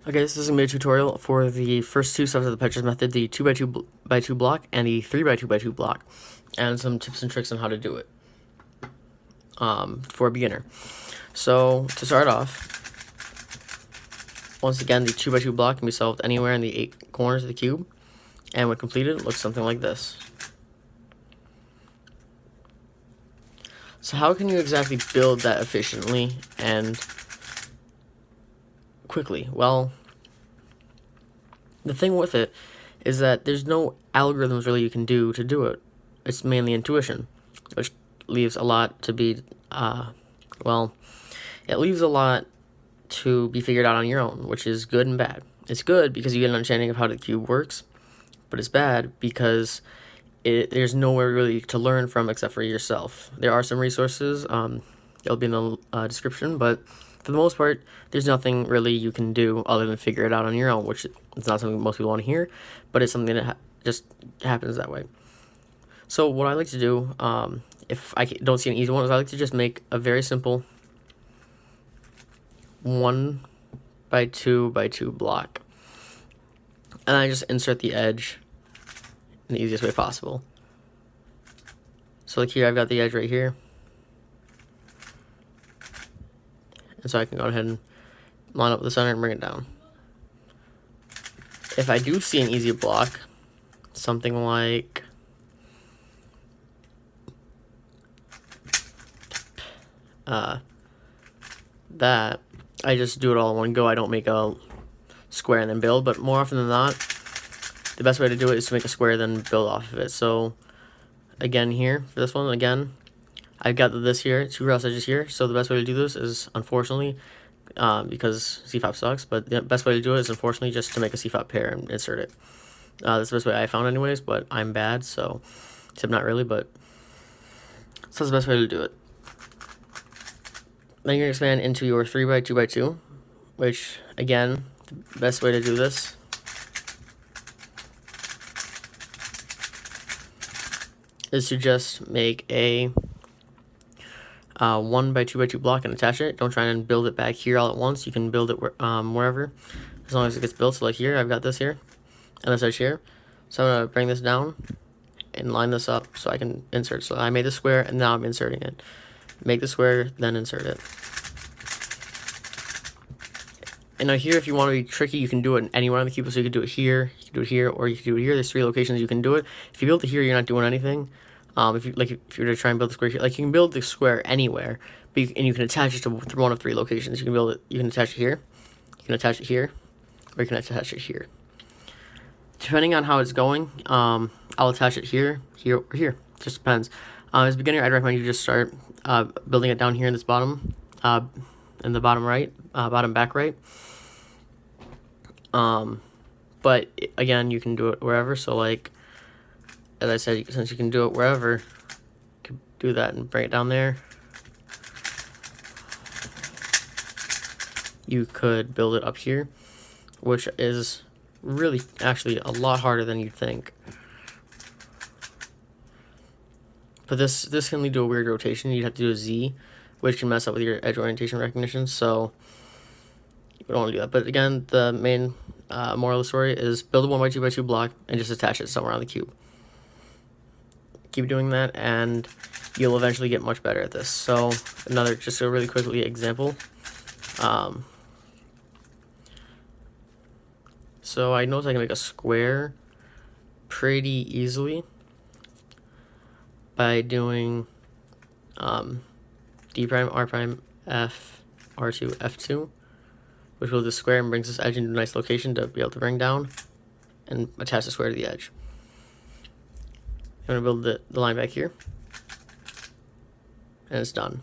Okay, this is going to be a tutorial for the first two steps of the Petrus method, the 2x2 block and the 3x2 block, and some tips and tricks on how to do it for a beginner. So, to start off, once again, the 2x2 block can be solved anywhere in the 8 corners of the cube, and when completed, it looks something like this. So how can you exactly build that efficiently and quickly? Well, the thing with it is that there's no algorithms really you can do to do it. It's mainly intuition, which leaves a lot to be, it leaves a lot to be figured out on your own, which is good and bad. It's good because you get an understanding of how the cube works, but it's bad because there's nowhere really to learn from except for yourself. There are some resources, it'll be in the description, but for the most part, there's nothing really you can do other than figure it out on your own, which is not something most people want to hear, but it's something that just happens that way. So what I like to do, if I don't see an easy one, is I like to just make a very simple 1x2x2 block, and I just insert the edge in the easiest way possible. So like here, I've got the edge right here, and so I can go ahead and line up the center and bring it down. If I do see an easy block, something like that, I just do it all in one go. I don't make a square and then build, but more often than not, the best way to do it is to make a square then build off of it. So again, here for this one, again, I've got this here, 2 cross edges here. So the best way to do this is, unfortunately, because C5 sucks, but the best way to do it is, unfortunately, just to make a C5 pair and insert it. That's the best way I found anyways, but I'm bad, so, except not really, but, so that's the best way to do it. Then you're going to expand into your 3x2x2, which, again, the best way to do this is to just make a 1x2x2 block and attach it. Don't try and build it back here all at once. You can build it wherever, as long as it gets built. So like here, I've got this here, and this edge here. So I'm going to bring this down and line this up so I can insert. So I made the square, and now I'm inserting it. Make the square, then insert it. And now here, if you want to be tricky, you can do it anywhere on the cube. So you can do it here, you can do it here, or you can do it here. There's 3 locations you can do it. If you build it here, you're not doing anything. If you were to try and build the square here, like you can build the square anywhere, but and you can attach it to one of 3 locations. You can build it. You can attach it here, you can attach it here, or you can attach it here. Depending on how it's going, I'll attach it here, here, or here. It just depends. As a beginner, I'd recommend you just start building it down here in this bottom, in the bottom right, bottom back right. But again, you can do it wherever. So like, as I said, since you can do it wherever, you can do that and bring it down there. You could build it up here, which is really actually a lot harder than you'd think. But this can lead to a weird rotation. You'd have to do a Z, which can mess up with your edge orientation recognition, so you don't want to do that. But again, the main moral of the story is build a 1x2x2 block and just attach it somewhere on the cube. Keep doing that, and you'll eventually get much better at this. So just a really quickly example. So I noticed I can make a square pretty easily by doing D prime, R prime, F, R2, F2, which will do the square and brings this edge into a nice location to be able to bring down and attach the square to the edge. I'm going to build the line back here, and it's done.